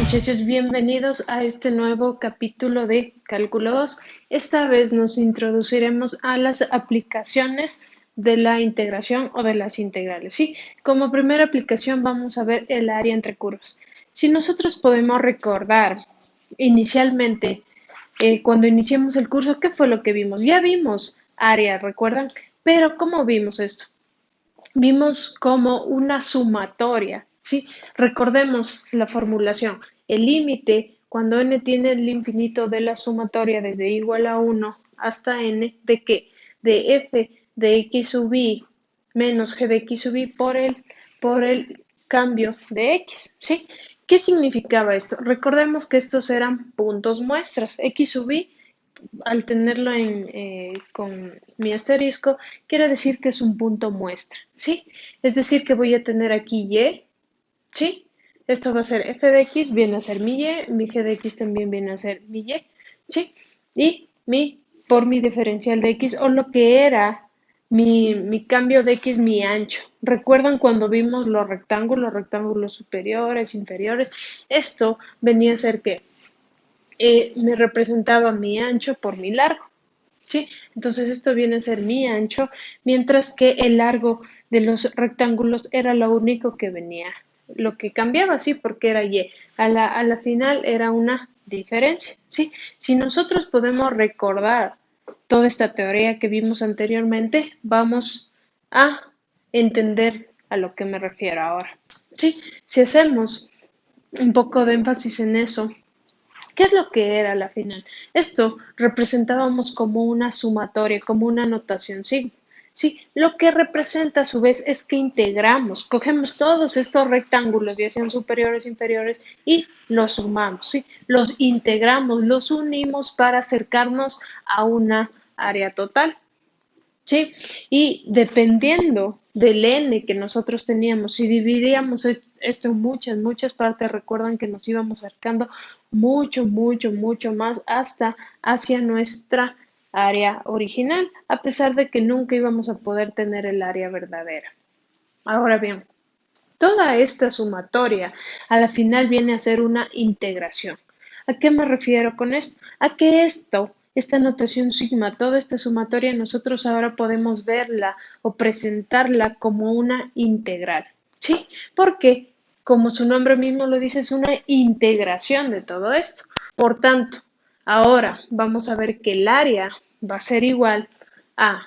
Muchachos, bienvenidos a este nuevo capítulo de Cálculo 2. Esta vez nos introduciremos a las aplicaciones de la integración o de las integrales. ¿Sí? Como primera aplicación vamos a ver el área entre curvas. Si nosotros podemos recordar inicialmente, cuando iniciamos el curso, ¿qué fue lo que vimos? Ya vimos área, ¿recuerdan? Pero ¿cómo vimos esto? Vimos como una sumatoria, ¿sí? Recordemos la formulación. El límite, cuando n tiene el infinito de la sumatoria desde igual a 1 hasta n, ¿de qué? De f de x sub y menos g de x sub y por el cambio de x, ¿sí? ¿Qué significaba esto? Recordemos que estos eran puntos muestras. X sub y al tenerlo con mi asterisco, quiere decir que es un punto muestra, ¿sí? Es decir, que voy a tener aquí y, ¿sí? Esto va a ser f de x, viene a ser mi g de x también viene a ser mi y, ¿sí? Y por mi diferencial de x, o lo que era mi cambio de x, mi ancho. ¿Recuerdan cuando vimos rectángulos superiores, inferiores? Esto venía a ser que me representaba mi ancho por mi largo, ¿sí? Entonces esto viene a ser mi ancho, mientras que el largo de los rectángulos era lo único que venía, lo que cambiaba, sí, porque era y. A la final era una diferencia, ¿sí? Si nosotros podemos recordar toda esta teoría que vimos anteriormente, vamos a entender a lo que me refiero ahora, ¿sí? Si hacemos un poco de énfasis en eso, ¿qué es lo que era la final? Esto representábamos como una sumatoria, como una notación sigma. Sí, lo que representa a su vez es que integramos, cogemos todos estos rectángulos, ya sean superiores, inferiores, y los sumamos, ¿sí? Los integramos, los unimos para acercarnos a una área total. ¿Sí? Y dependiendo del n que nosotros teníamos, si dividíamos esto en muchas partes, recuerdan que nos íbamos acercando mucho más hasta hacia nuestra área original, a pesar de que nunca íbamos a poder tener el área verdadera. Ahora bien, toda esta sumatoria a la final viene a ser una integración. ¿A qué me refiero con esto? A que esta notación sigma, toda esta sumatoria, nosotros ahora podemos verla o presentarla como una integral. ¿Sí? Porque, como su nombre mismo lo dice, es una integración de todo esto. Por tanto, ahora vamos a ver que el área va a ser igual a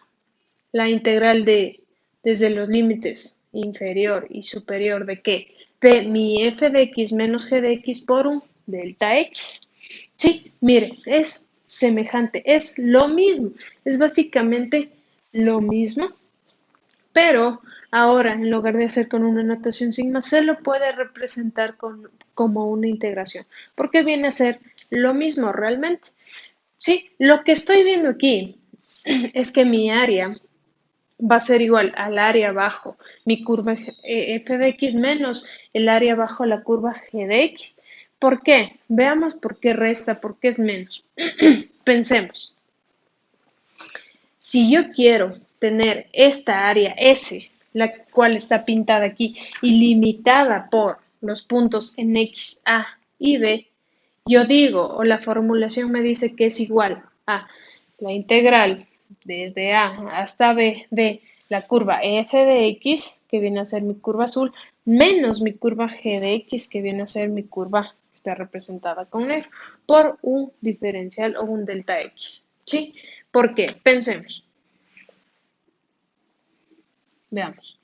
la integral de desde los límites inferior y superior de qué? De mi f de x menos g de x por un delta x. Sí, miren, es semejante, es lo mismo, es básicamente lo mismo, pero ahora en lugar de hacer con una notación sigma, se lo puede representar como una integración, porque viene a ser lo mismo realmente. Sí, lo que estoy viendo aquí es que mi área va a ser igual al área bajo mi curva f de x menos el área bajo la curva g de x. ¿Por qué? Veamos por qué resta, por qué es menos. Pensemos, si yo quiero tener esta área S, la cual está pintada aquí, y limitada por los puntos en X, A y B, yo digo, o la formulación me dice que es igual a la integral desde A hasta B de la curva f de x, que viene a ser mi curva azul, menos mi curva g de x, que viene a ser mi curva que está representada con negro, por un diferencial o un delta x. ¿Sí? ¿Por qué? Pensemos. Veamos.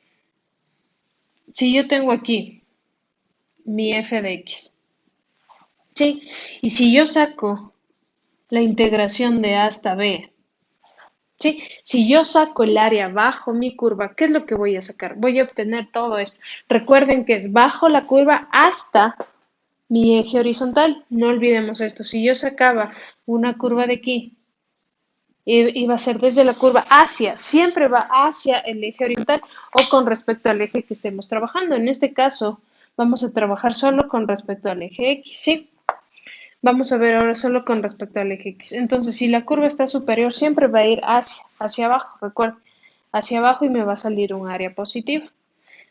Si yo tengo aquí mi f de x, ¿sí? Y si yo saco la integración de A hasta B, ¿sí? Si yo saco el área bajo mi curva, ¿qué es lo que voy a sacar? Voy a obtener todo esto. Recuerden que es bajo la curva hasta mi eje horizontal. No olvidemos esto. Si yo sacaba una curva de aquí, iba a ser desde la curva hacia, siempre va hacia el eje horizontal o con respecto al eje que estemos trabajando. En este caso, vamos a trabajar solo con respecto al eje X, ¿sí? Vamos a ver ahora solo con respecto al eje X. Entonces, si la curva está superior, siempre va a ir hacia abajo, recuerden, hacia abajo y me va a salir un área positiva.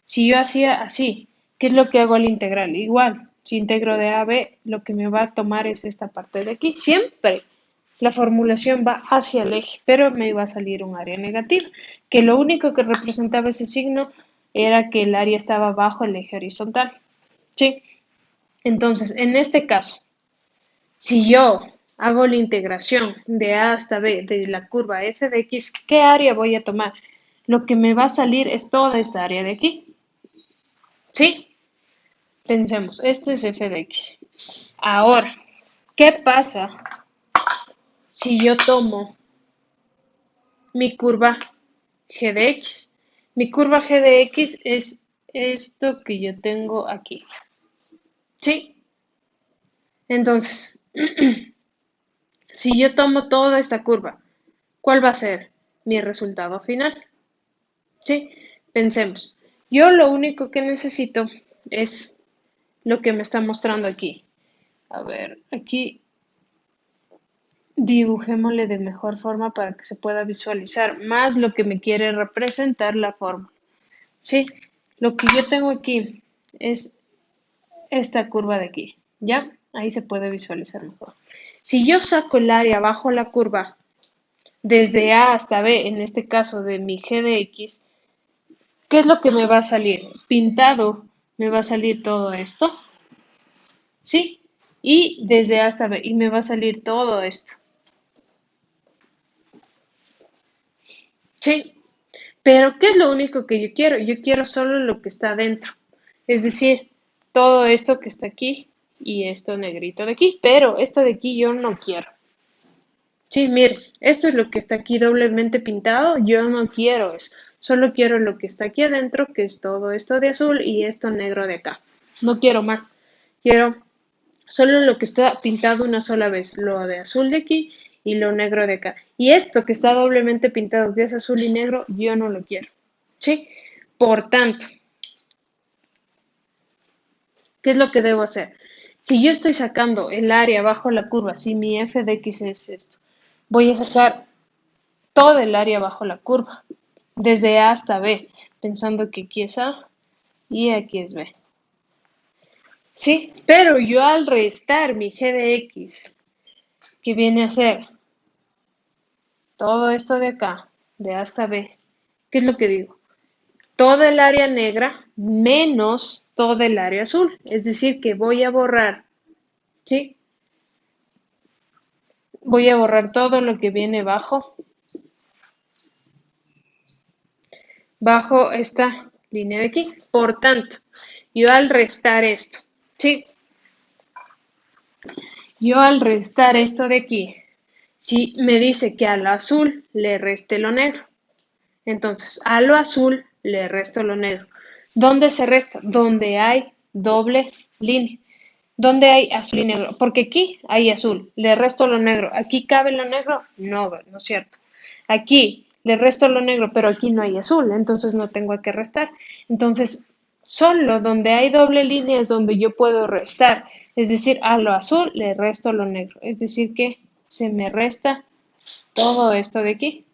Si yo hacía así, ¿qué es lo que hago al integral? Igual, Si integro de A a B, lo que me va a tomar es esta parte de aquí. Siempre la formulación va hacia el eje, pero me iba a salir un área negativa, que lo único que representaba ese signo era que el área estaba bajo el eje horizontal. ¿Sí? Entonces, en este caso, si yo hago la integración de A hasta B de la curva f de x, ¿qué área voy a tomar? Lo que me va a salir es toda esta área de aquí. ¿Sí? Pensemos, este es f de x. Ahora, ¿qué pasa si yo tomo mi curva g de x? Mi curva g de x es esto que yo tengo aquí. ¿Sí? Entonces, si yo tomo toda esta curva, ¿cuál va a ser mi resultado final? ¿Sí? Pensemos. Yo lo único que necesito es lo que me está mostrando aquí. A ver, aquí dibujémosle de mejor forma para que se pueda visualizar más lo que me quiere representar la forma. ¿Sí? Lo que yo tengo aquí es esta curva de aquí. ¿Ya? Ahí se puede visualizar mejor. Si yo saco el área bajo la curva, desde A hasta B, en este caso de mi g de x, ¿qué es lo que me va a salir? Pintado me va a salir todo esto, ¿sí? Y desde A hasta B, y me va a salir todo esto, ¿sí? Pero, ¿qué es lo único que yo quiero? Yo quiero solo lo que está dentro, es decir, todo esto que está aquí y esto negrito de aquí, pero esto de aquí yo no quiero. Sí, mire, esto es lo que está aquí doblemente pintado, yo no quiero eso, solo quiero lo que está aquí adentro, que es todo esto de azul y esto negro de acá. No quiero más, quiero solo lo que está pintado una sola vez, lo de azul de aquí y lo negro de acá. Y esto que está doblemente pintado, que es azul y negro, yo no lo quiero. ¿Sí? Por tanto, ¿qué es lo que debo hacer? Si yo estoy sacando el área bajo la curva, si mi f de x es esto, voy a sacar todo el área bajo la curva, desde A hasta B, pensando que aquí es A y aquí es B. Sí, pero yo al restar mi g de x, que viene a ser todo esto de acá, de A hasta B, ¿qué es lo que digo? Toda el área negra menos toda el área azul. Es decir, que voy a borrar, ¿sí? Voy a borrar todo lo que viene bajo esta línea de aquí. Por tanto, yo al restar esto, ¿sí? Yo al restar esto de aquí, si me dice que a lo azul le reste lo negro, entonces a lo azul le resto lo negro. ¿Dónde se resta? Donde hay doble línea. ¿Dónde hay azul y negro? Porque aquí hay azul, le resto lo negro. ¿Aquí cabe lo negro? No, no es cierto. Aquí le resto lo negro, pero aquí no hay azul, entonces no tengo que restar. Entonces, solo donde hay doble línea es donde yo puedo restar. Es decir, a lo azul le resto lo negro. Es decir, que se me resta todo esto de aquí.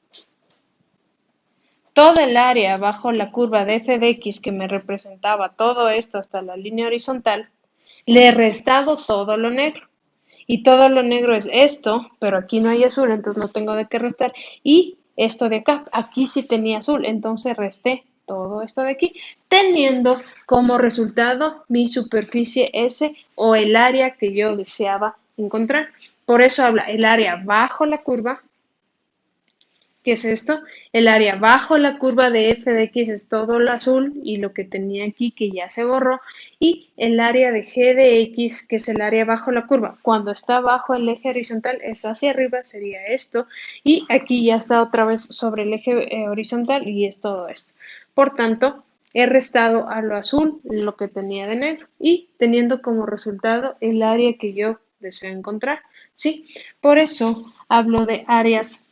Todo el área bajo la curva de f de x que me representaba todo esto hasta la línea horizontal, le he restado todo lo negro. Y todo lo negro es esto, pero aquí no hay azul, entonces no tengo de qué restar. Y esto de acá, aquí sí tenía azul, entonces resté todo esto de aquí, teniendo como resultado mi superficie S o el área que yo deseaba encontrar. Por eso habla el área bajo la curva. ¿Qué es esto? El área bajo la curva de f de x es todo el azul y lo que tenía aquí que ya se borró. Y el área de g de x, que es el área bajo la curva, cuando está bajo el eje horizontal es hacia arriba, sería esto. Y aquí ya está otra vez sobre el eje horizontal y es todo esto. Por tanto, he restado a lo azul lo que tenía de negro y teniendo como resultado el área que yo deseo encontrar. ¿Sí? Por eso hablo de áreas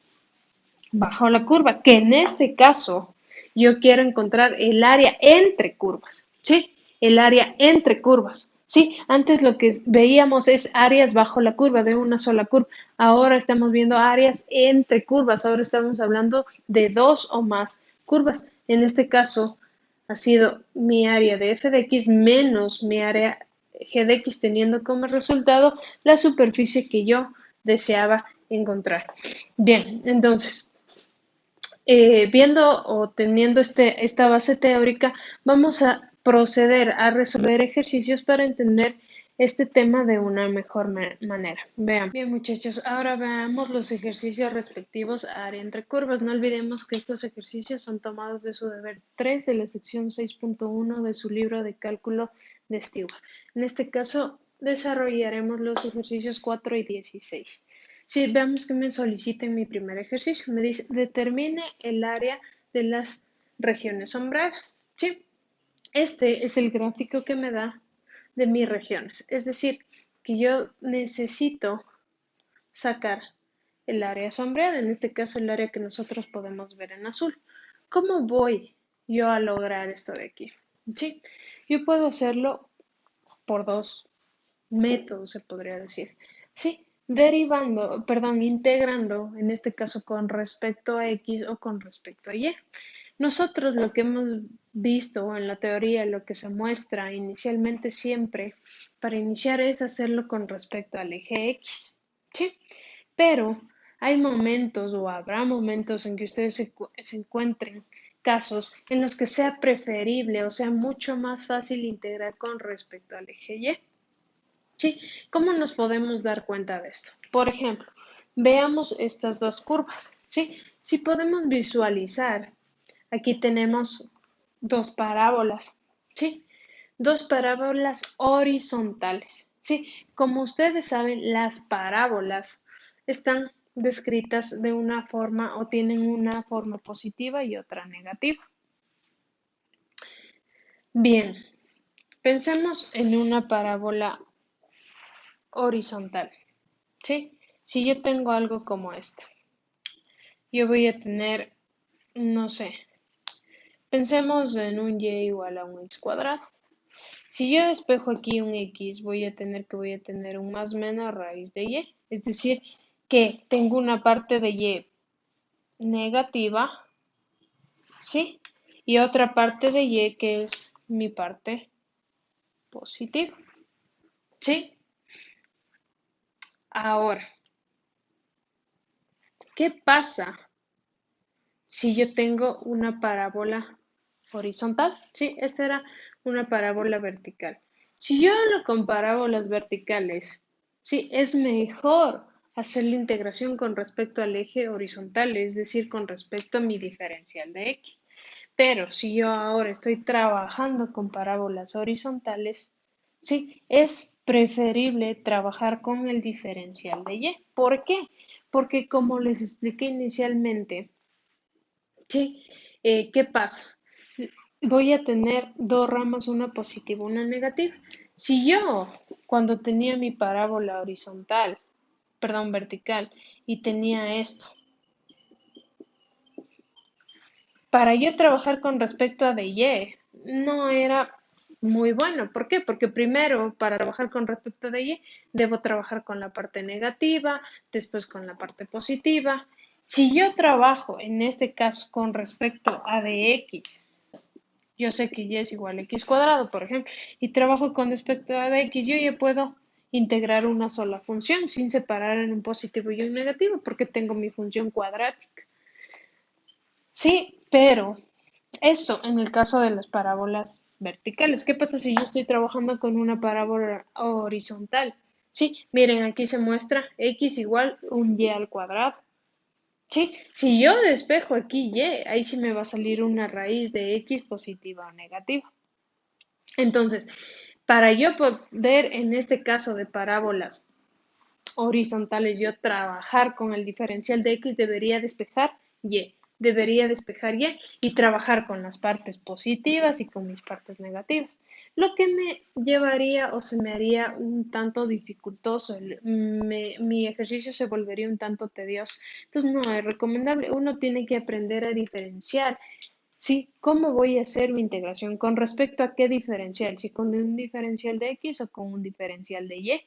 bajo la curva, que en este caso yo quiero encontrar el área entre curvas, ¿sí? El área entre curvas, ¿sí? Antes lo que veíamos es áreas bajo la curva, de una sola curva. Ahora estamos viendo áreas entre curvas, ahora estamos hablando de dos o más curvas. En este caso ha sido mi área de f de x menos mi área g de x teniendo como resultado la superficie que yo deseaba encontrar. Bien, entonces, viendo o teniendo esta base teórica, vamos a proceder a resolver ejercicios para entender este tema de una mejor manera. Vean. Bien, muchachos, ahora veamos los ejercicios respectivos a área entre curvas. No olvidemos que estos ejercicios son tomados de su deber 3 de la sección 6.1 de su libro de cálculo de Stewart. En este caso, desarrollaremos los ejercicios 4 y 16. Sí, veamos que me solicita en mi primer ejercicio. Me dice, determine el área de las regiones sombreadas. Sí, este es el gráfico que me da de mis regiones. Es decir, que yo necesito sacar el área sombreada, en este caso el área que nosotros podemos ver en azul. ¿Cómo voy yo a lograr esto de aquí? Sí, yo puedo hacerlo por dos métodos, se podría decir. Sí, integrando, en este caso con respecto a X o con respecto a Y. Nosotros lo que hemos visto en la teoría, lo que se muestra inicialmente siempre para iniciar es hacerlo con respecto al eje X. ¿Sí? Pero hay momentos o habrá momentos en que ustedes se encuentren casos en los que sea preferible o sea mucho más fácil integrar con respecto al eje Y. ¿Sí? ¿Cómo nos podemos dar cuenta de esto? Por ejemplo, veamos estas dos curvas. ¿Sí? Si podemos visualizar, aquí tenemos dos parábolas. ¿Sí? Dos parábolas horizontales. ¿Sí? Como ustedes saben, las parábolas están descritas de una forma o tienen una forma positiva y otra negativa. Bien, pensemos en una parábola horizontal. ¿Sí? Si yo tengo algo como esto, yo voy a tener, no sé, pensemos en un y igual a un x cuadrado. Si yo despejo aquí un x, voy a tener un más menos raíz de y. Es decir, que tengo una parte de y negativa, ¿sí? Y otra parte de y que es mi parte positiva, ¿sí? Ahora, ¿qué pasa si yo tengo una parábola horizontal? Sí, esta era una parábola vertical. Si yo hablo con parábolas verticales, sí, es mejor hacer la integración con respecto al eje horizontal, es decir, con respecto a mi diferencial de x. Pero si yo ahora estoy trabajando con parábolas horizontales, sí, es preferible trabajar con el diferencial de y. ¿Por qué? Porque como les expliqué inicialmente, sí, ¿qué pasa? Voy a tener dos ramas, una positiva, una negativa. Si yo, cuando tenía mi parábola horizontal, perdón, vertical, y tenía esto, para yo trabajar con respecto a de Y, no era muy bueno. ¿Por qué? Porque primero, para trabajar con respecto a de Y, debo trabajar con la parte negativa, después con la parte positiva. Si yo trabajo, en este caso, con respecto a de X, yo sé que y es igual a x cuadrado, por ejemplo, y trabajo con respecto a de x, yo ya puedo integrar una sola función sin separar en un positivo y un negativo, porque tengo mi función cuadrática. Sí, pero eso en el caso de las parábolas verticales. ¿Qué pasa si yo estoy trabajando con una parábola horizontal? Sí, miren, aquí se muestra x igual un y al cuadrado. Sí, si yo despejo aquí y, ahí sí me va a salir una raíz de x positiva o negativa. Entonces, para yo poder, en este caso de parábolas horizontales, yo trabajar con el diferencial de x, debería despejar y trabajar con las partes positivas y con mis partes negativas. Lo que me llevaría o se me haría un tanto dificultoso, mi ejercicio se volvería un tanto tedioso. Entonces no es recomendable. Uno tiene que aprender a diferenciar. Sí, ¿cómo voy a hacer mi integración? ¿Con respecto a qué diferencial? ¿Si con un diferencial de x o con un diferencial de y?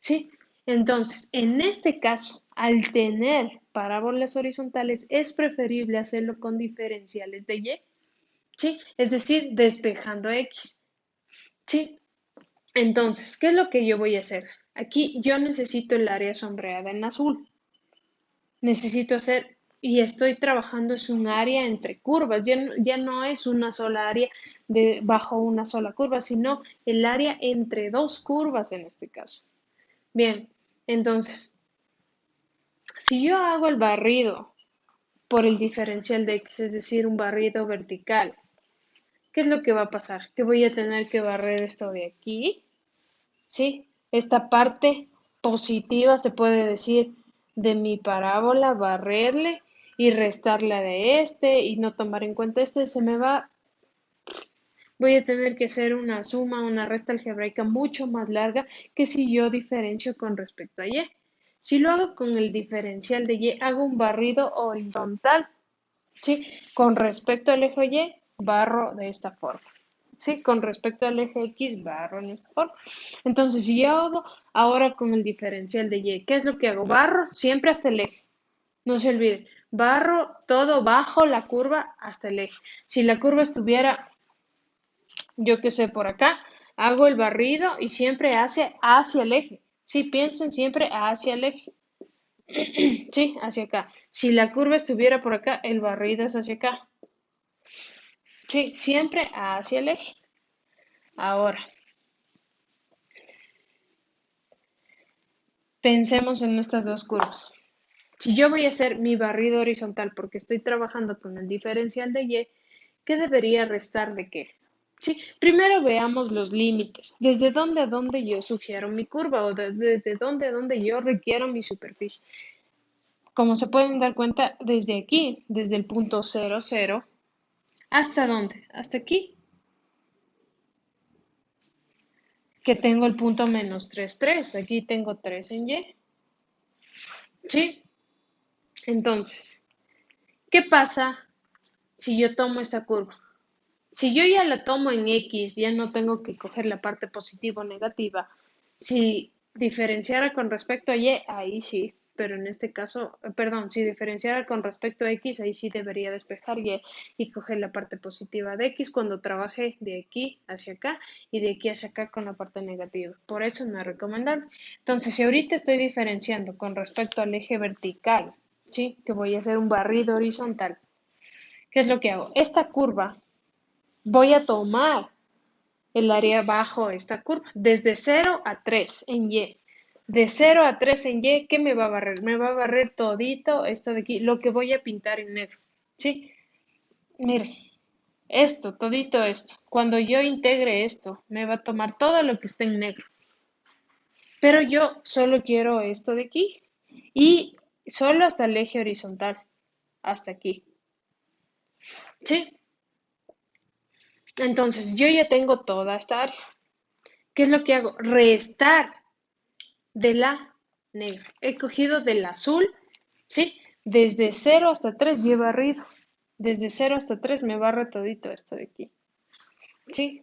Sí, entonces, en este caso, al tener parábolas horizontales, es preferible hacerlo con diferenciales de y, ¿sí? Es decir, despejando x, ¿sí? Entonces, ¿qué es lo que yo voy a hacer? Aquí yo necesito el área sombreada en azul. Necesito hacer, y estoy trabajando, es un área entre curvas, ya no es una sola área bajo una sola curva, sino el área entre dos curvas en este caso. Bien, entonces, si yo hago el barrido por el diferencial de x, es decir, un barrido vertical, ¿qué es lo que va a pasar? Que voy a tener que barrer esto de aquí, ¿sí? Esta parte positiva, se puede decir, de mi parábola, barrerle y restarla de este y no tomar en cuenta este, voy a tener que hacer una suma, una resta algebraica mucho más larga que si yo diferencio con respecto a y. Si lo hago con el diferencial de y, hago un barrido horizontal, ¿sí? Con respecto al eje y, barro de esta forma. ¿Sí? Con respecto al eje X, barro en esta forma. Entonces, si yo hago ahora con el diferencial de Y, ¿qué es lo que hago? Barro siempre hasta el eje. No se olvide, barro todo bajo la curva hasta el eje. Si la curva estuviera, yo qué sé, por acá, hago el barrido y siempre hacia el eje. Sí, piensen siempre hacia el eje. Sí, hacia acá. Si la curva estuviera por acá, el barrido es hacia acá. Sí, siempre hacia el eje. Ahora, pensemos en estas dos curvas. Si yo voy a hacer mi barrido horizontal porque estoy trabajando con el diferencial de y, ¿qué debería restar de qué? Sí, primero veamos los límites. ¿Desde dónde a dónde yo sugiero mi curva o desde dónde a dónde yo requiero mi superficie? Como se pueden dar cuenta, desde aquí, desde el punto 0, 0, ¿hasta dónde? Hasta aquí, que tengo el punto menos 3, 3. Aquí tengo 3 en y. ¿Sí? Entonces, ¿qué pasa si yo tomo esta curva? Si yo ya la tomo en X, ya no tengo que coger la parte positiva o negativa. Si diferenciara con respecto a Y, ahí sí, pero en este caso, perdón, si diferenciara con respecto a X, ahí sí debería despejar y coger la parte positiva de X cuando trabaje de aquí hacia acá y de aquí hacia acá con la parte negativa. Por eso no es recomendable. Entonces, si ahorita estoy diferenciando con respecto al eje vertical, ¿sí? Que voy a hacer un barrido horizontal. ¿Qué es lo que hago? Esta curva voy a tomar el área bajo esta curva, desde 0 a 3 en Y. De 0 a 3 en Y, ¿qué me va a barrer? Me va a barrer todito esto de aquí, lo que voy a pintar en negro. ¿Sí? Mire, esto, todito esto. Cuando yo integre esto, me va a tomar todo lo que está en negro. Pero yo solo quiero esto de aquí y solo hasta el eje horizontal, hasta aquí. ¿Sí? Entonces, yo ya tengo toda esta área. ¿Qué es lo que hago? Restar de la negra. He cogido del azul, ¿sí? Desde 0 hasta 3 lleva barrido. Desde 0 hasta 3 me barra todito esto de aquí. ¿Sí?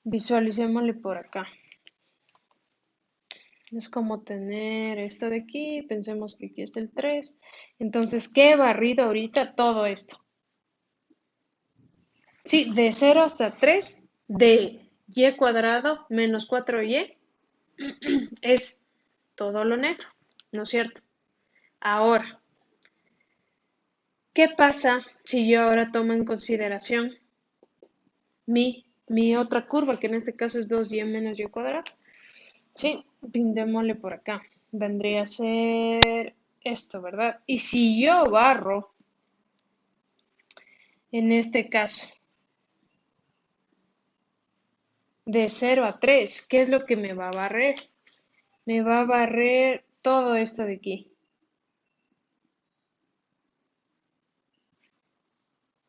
Visualicémosle por acá. Es como tener esto de aquí. Pensemos que aquí está el 3. Entonces, ¿qué he barrido ahorita? Todo esto. Sí, de 0 hasta 3 de y cuadrado menos 4y es todo lo negro, ¿no es cierto? Ahora, ¿qué pasa si yo ahora tomo en consideración mi otra curva, que en este caso es 2y menos y cuadrado? Sí, pintémosle por acá. Vendría a ser esto, ¿verdad? Y si yo barro, en este caso, de 0 a 3, ¿qué es lo que me va a barrer? Me va a barrer todo esto de aquí,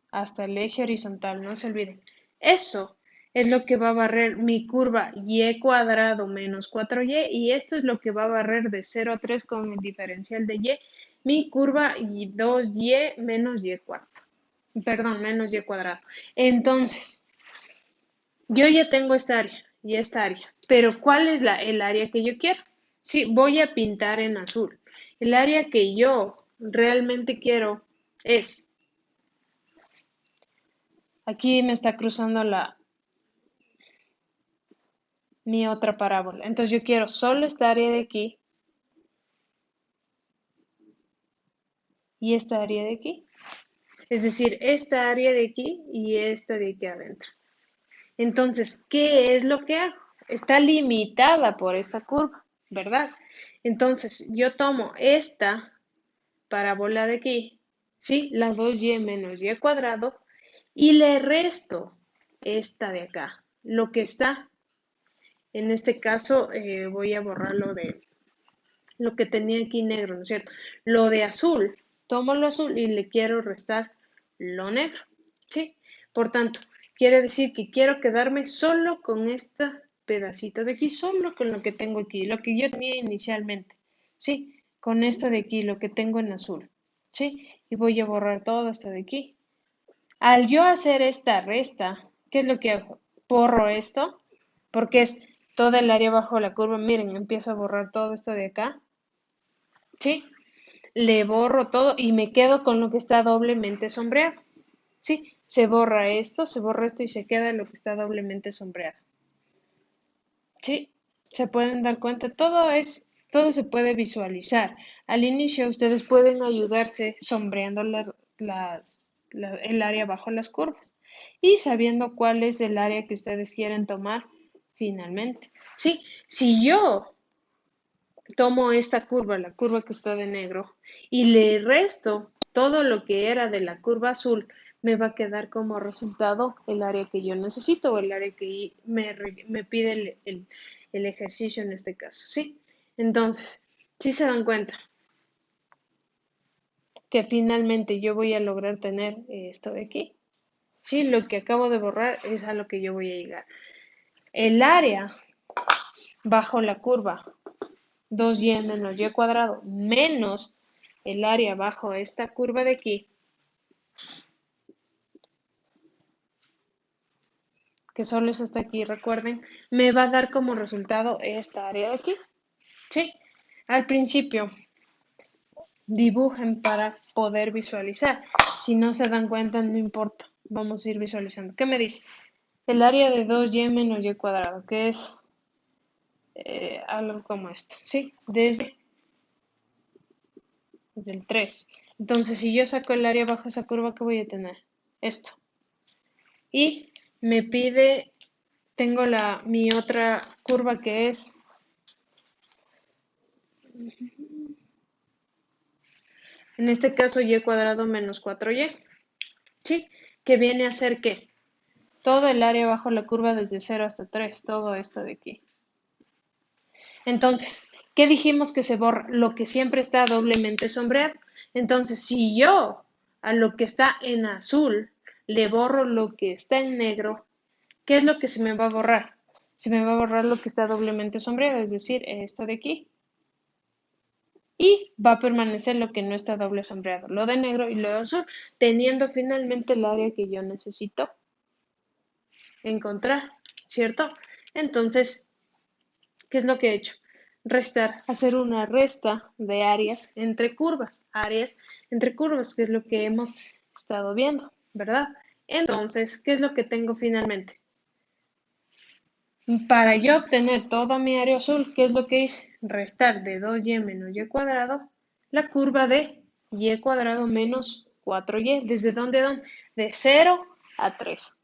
hasta el eje horizontal, no se olviden. Eso es lo que va a barrer mi curva y cuadrado menos 4y esto es lo que va a barrer de 0 a 3 con el diferencial de y, mi curva y 2y menos y cuarto. Perdón, menos y cuadrado. Entonces, yo ya tengo esta área y esta área, pero ¿cuál es el área que yo quiero? Sí, voy a pintar en azul. El área que yo realmente quiero es, aquí me está cruzando mi otra parábola. Entonces yo quiero solo esta área de aquí y esta área de aquí. Es decir, esta área de aquí y esta de aquí adentro. Entonces, ¿qué es lo que hago? Está limitada por esta curva, ¿verdad? Entonces, yo tomo esta parábola de aquí, ¿sí? La 2y menos y cuadrado, y le resto esta de acá, lo que está. En este caso, voy a borrar lo que tenía aquí negro, ¿no es cierto? Lo de azul, tomo lo azul y le quiero restar lo negro, ¿sí? Por tanto, quiere decir que quiero quedarme solo con este pedacito de aquí, solo con lo que tengo aquí, lo que yo tenía inicialmente, ¿sí? Con esto de aquí, lo que tengo en azul, ¿sí? Y voy a borrar todo esto de aquí. Al yo hacer esta resta, ¿qué es lo que hago? Borro esto, porque es toda el área bajo la curva. Miren, empiezo a borrar todo esto de acá, ¿sí? Le borro todo y me quedo con lo que está doblemente sombreado, ¿sí? Se borra esto y se queda lo que está doblemente sombreado, ¿sí? Se pueden dar cuenta, todo se puede visualizar. Al inicio ustedes pueden ayudarse sombreando el área bajo las curvas y sabiendo cuál es el área que ustedes quieren tomar finalmente. Sí, si yo tomo esta curva, la curva que está de negro, y le resto todo lo que era de la curva azul, me va a quedar como resultado el área que yo necesito o el área que me pide el ejercicio en este caso, ¿sí? Entonces, si se dan cuenta que finalmente yo voy a lograr tener esto de aquí, ¿sí? Lo que acabo de borrar es a lo que yo voy a llegar. El área bajo la curva 2y menos y cuadrado menos el área bajo esta curva de aquí, que solo es hasta aquí, recuerden, me va a dar como resultado esta área de aquí. ¿Sí? Al principio dibujen para poder visualizar. Si no se dan cuenta, no importa. Vamos a ir visualizando. ¿Qué me dice? El área de 2y menos y cuadrado, que es algo como esto. ¿Sí? Desde el 3. Entonces, si yo saco el área bajo esa curva, ¿qué voy a tener? Esto. Y me pide, tengo mi otra curva que es, en este caso, y cuadrado menos 4y, ¿sí? Que viene a ser ¿qué? Todo el área bajo la curva desde 0 hasta 3, todo esto de aquí. Entonces, ¿qué dijimos que se borra? Lo que siempre está doblemente sombreado. Entonces, si yo a lo que está en azul le borro lo que está en negro, ¿qué es lo que se me va a borrar? Se me va a borrar lo que está doblemente sombreado, es decir, esto de aquí. Y va a permanecer lo que no está doble sombreado, lo de negro y lo de azul, teniendo finalmente el área que yo necesito encontrar, ¿cierto? Entonces, ¿qué es lo que he hecho? Restar, hacer una resta de áreas entre curvas, que es lo que hemos estado viendo, ¿verdad? Entonces, ¿qué es lo que tengo finalmente? Para yo obtener toda mi área azul, ¿qué es lo que hice? Restar de 2y menos y cuadrado la curva de y cuadrado menos 4y. ¿Desde dónde? ¿Dónde? De 0 a 3.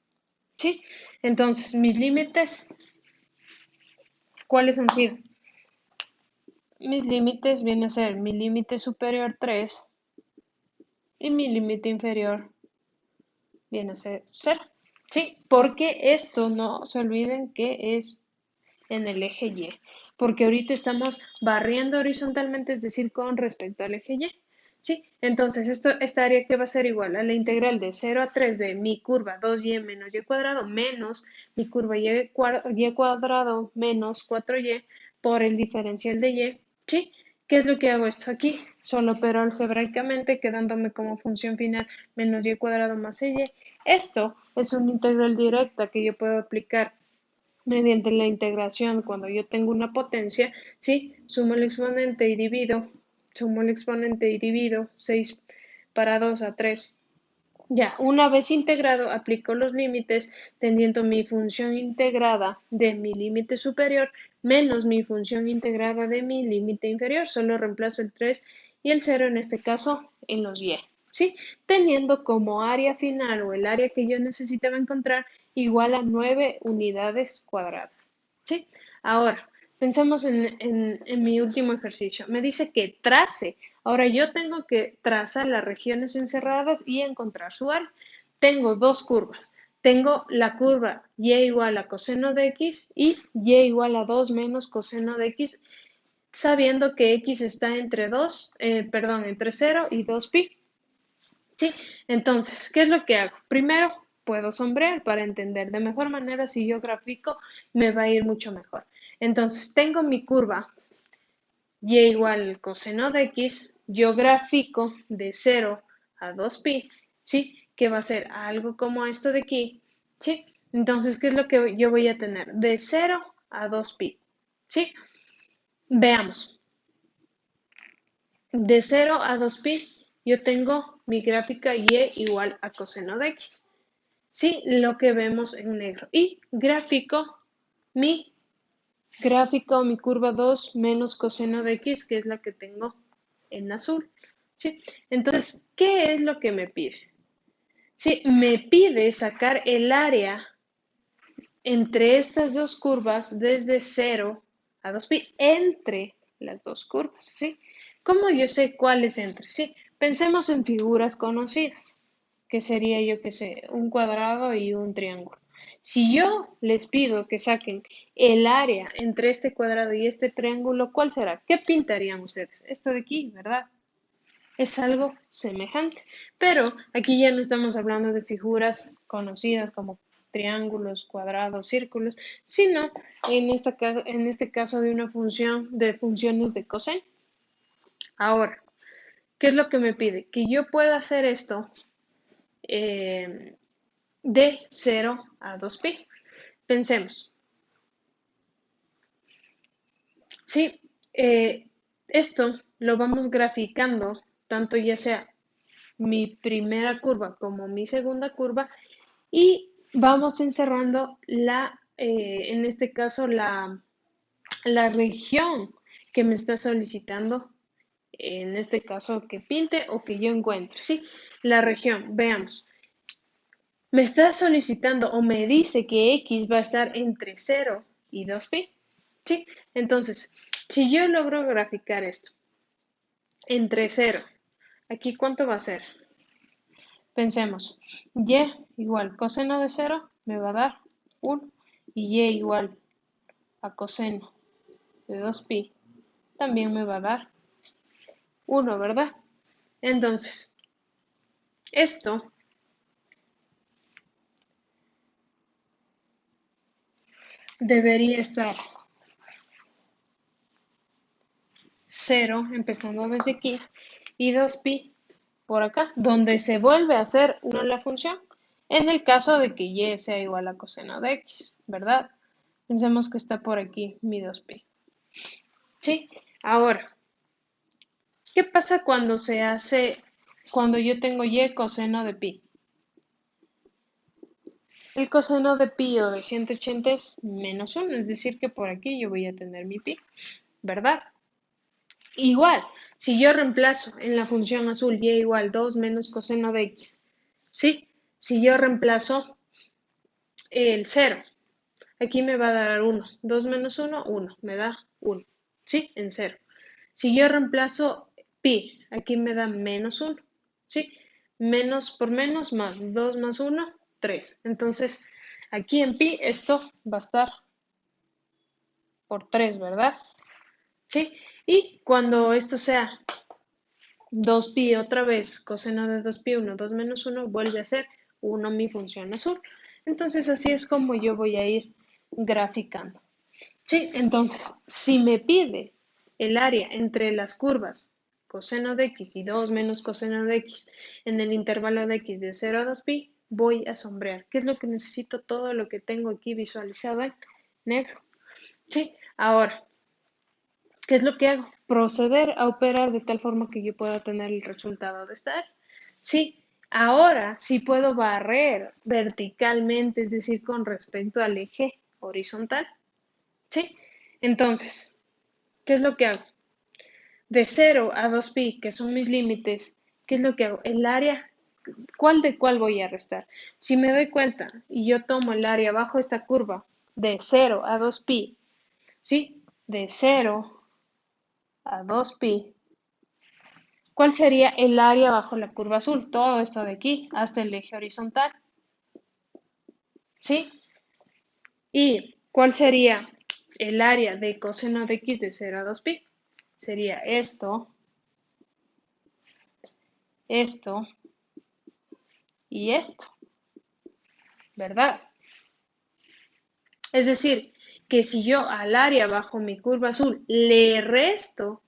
¿Sí? Entonces, mis límites, ¿cuáles han sido? Mis límites vienen a ser mi límite superior 3 y mi límite inferior viene a ser 0. ¿Sí? Porque esto no se olviden que es en el eje Y, porque ahorita estamos barriendo horizontalmente, es decir, con respecto al eje Y. ¿Sí? Entonces, esta área que va a ser igual a la integral de 0 a 3 de mi curva 2y menos y cuadrado menos mi curva y cuadrado menos 4y por el diferencial de y. ¿Sí? ¿Qué es lo que hago esto aquí? Solo pero algebraicamente quedándome como función final menos y cuadrado más y. Esto es una integral directa que yo puedo aplicar mediante la integración. Cuando yo tengo una potencia, ¿sí? Sumo el exponente y divido 6 para 2 a 3 Ya, una vez integrado, aplico los límites teniendo mi función integrada de mi límite superior menos mi función integrada de mi límite inferior. Solo reemplazo el 3 y el 0 en este caso en los y, ¿sí? Teniendo como área final o el área que yo necesitaba encontrar igual a 9 unidades cuadradas, ¿sí? Ahora, pensemos en mi último ejercicio. Me dice que trace. Ahora yo tengo que trazar las regiones encerradas y encontrar su área. Tengo dos curvas. Tengo la curva y igual a coseno de x y igual a 2 menos coseno de x, sabiendo que x está entre 2, perdón, entre 0 y 2pi. ¿Sí? Entonces, ¿qué es lo que hago? Primero, puedo sombrear para entender de mejor manera. Si yo grafico, me va a ir mucho mejor. Entonces, tengo mi curva y igual coseno de x, yo grafico de 0 a 2pi, ¿sí? Que va a ser algo como esto de aquí, ¿sí? Entonces, ¿qué es lo que yo voy a tener? De 0 a 2pi, ¿sí? Veamos. De 0 a 2pi, yo tengo mi gráfica y igual a coseno de x, ¿sí? Lo que vemos en negro. Y mi gráfico, mi curva 2 menos coseno de x, que es la que tengo en azul. ¿Sí? Entonces, ¿qué es lo que me pide? Sí, me pide sacar el área entre estas dos curvas desde 0 a 2pi, entre las dos curvas. ¿Sí? ¿Cómo yo sé cuál es entre? Sí, pensemos en figuras conocidas, que sería, yo qué sé, un cuadrado y un triángulo. Si yo les pido que saquen el área entre este cuadrado y este triángulo, ¿cuál será? ¿Qué pintarían ustedes? Esto de aquí, ¿verdad? Es algo semejante, pero aquí ya no estamos hablando de figuras conocidas como triángulos, cuadrados, círculos, sino en este caso de una función de funciones de coseno. Ahora, ¿qué es lo que me pide? Que yo pueda hacer esto eh, de 0 a 2pi. Pensemos, ¿sí? Esto lo vamos graficando, tanto ya sea mi primera curva como mi segunda curva, y vamos encerrando en este caso, la región que me está solicitando, en este caso que pinte o que yo encuentre, ¿sí? La región, veamos, me está solicitando o me dice que x va a estar entre 0 y 2pi, ¿sí? Entonces, si yo logro graficar esto entre 0, aquí ¿cuánto va a ser? Pensemos, y igual coseno de 0 me va a dar 1 y igual a coseno de 2pi también me va a dar 1, ¿verdad? Entonces, esto debería estar 0, empezando desde aquí, y 2pi por acá, donde se vuelve a hacer 1 la función, en el caso de que y sea igual a coseno de x, ¿verdad? Pensemos que está por aquí mi 2pi. ¿Sí? Ahora, ¿qué pasa cuando yo tengo y coseno de pi? El coseno de pi o de 180 es menos 1, es decir que por aquí yo voy a tener mi pi, ¿verdad? Igual, si yo reemplazo en la función azul y igual 2 menos coseno de x, ¿sí? Si yo reemplazo el 0, aquí me va a dar 1. 2 menos 1, 1, me da 1, ¿sí? En 0. Si yo reemplazo pi, aquí me da menos 1, ¿sí? Menos por menos más 2 más 1, 3. Entonces, aquí en pi esto va a estar por 3, ¿verdad? ¿Sí? Y cuando esto sea 2pi otra vez, coseno de 2pi, 1, 2 menos 1, vuelve a ser 1 mi función azul. Entonces, así es como yo voy a ir graficando. Sí, entonces, si me pide el área entre las curvas coseno de x y 2 menos coseno de x en el intervalo de x de 0 a 2pi, voy a sombrear. ¿Qué es lo que necesito? Todo lo que tengo aquí visualizado en negro. Sí, ahora, ¿qué es lo que hago? Proceder a operar de tal forma que yo pueda tener el resultado de esta área. Sí, Ahora sí puedo barrer verticalmente, es decir, con respecto al eje horizontal. ¿Sí? Entonces, ¿qué es lo que hago? De 0 a 2pi, que son mis límites, ¿qué es lo que hago? El área, ¿cuál de cuál voy a restar? Si me doy cuenta y yo tomo el área bajo esta curva de 0 a 2pi, ¿sí? De 0 a 2pi, ¿cuál sería el área bajo la curva azul? Todo esto de aquí hasta el eje horizontal, ¿sí? ¿Y cuál sería el área de coseno de x de 0 a 2pi? Sería esto y esto, ¿verdad? Es decir, que si yo al área bajo mi curva azul le resto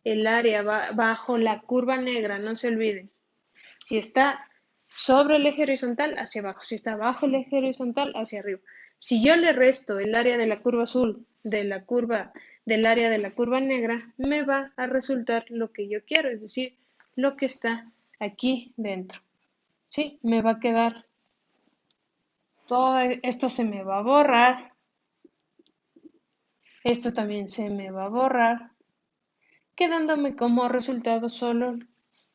el área bajo la curva negra, no se olviden, si está sobre el eje horizontal, hacia abajo, si está bajo el eje horizontal, hacia arriba. Si yo le resto el área de la curva azul del área de la curva negra, me va a resultar lo que yo quiero, es decir, lo que está aquí dentro. ¿Sí? Me va a quedar todo esto, se me va a borrar, esto también se me va a borrar, quedándome como resultado solo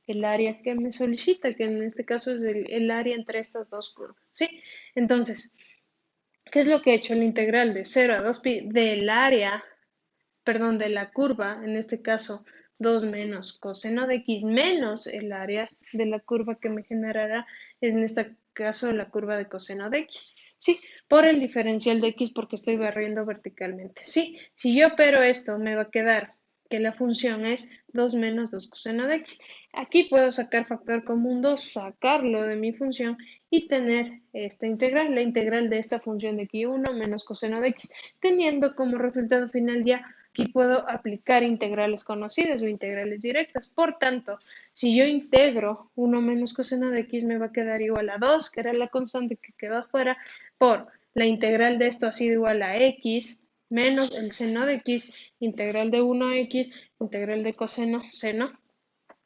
el área que me solicita, que en este caso es el área entre estas dos curvas, ¿sí? Entonces, ¿qué es lo que he hecho? El integral de 0 a 2pi del área, perdón, de la curva, en este caso 2 menos coseno de x menos el área de la curva que me generará, en este caso la curva de coseno de x, ¿sí? Por el diferencial de x porque estoy barriendo verticalmente, ¿sí? Si yo opero esto, me va a quedar que la función es 2 menos 2 coseno de x. Aquí puedo sacar factor común 2, sacarlo de mi función y tener esta integral, la integral de esta función de aquí 1 menos coseno de x, teniendo como resultado final ya aquí puedo aplicar integrales conocidas o integrales directas. Por tanto, si yo integro 1 menos coseno de x me va a quedar igual a 2, que era la constante que quedó afuera, por la integral de esto ha sido igual a x menos el seno de x, integral de 1 a x, integral de coseno, seno.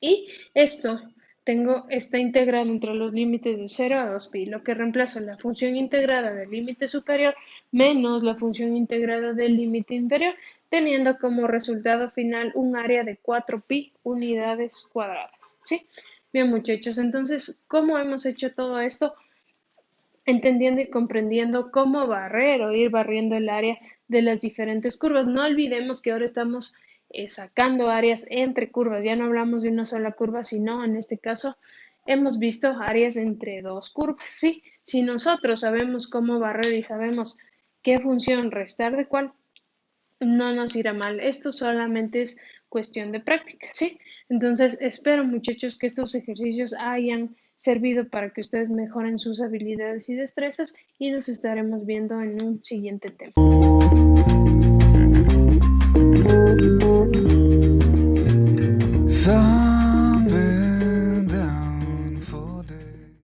Y esto, tengo esta integrada entre los límites de 0 a 2pi, lo que reemplaza la función integrada del límite superior menos la función integrada del límite inferior, teniendo como resultado final un área de 4pi unidades cuadradas. ¿Sí? Bien, muchachos, entonces, ¿cómo hemos hecho todo esto? Entendiendo y comprendiendo cómo barrer o ir barriendo el área de las diferentes curvas. No olvidemos que ahora estamos sacando áreas entre curvas. Ya no hablamos de una sola curva, sino en este caso hemos visto áreas entre dos curvas. Sí, si nosotros sabemos cómo barrer y sabemos qué función restar de cuál, no nos irá mal. Esto solamente es cuestión de práctica, ¿sí? Entonces, espero, muchachos, que estos ejercicios hayan servido para que ustedes mejoren sus habilidades y destrezas y nos estaremos viendo en un siguiente tema.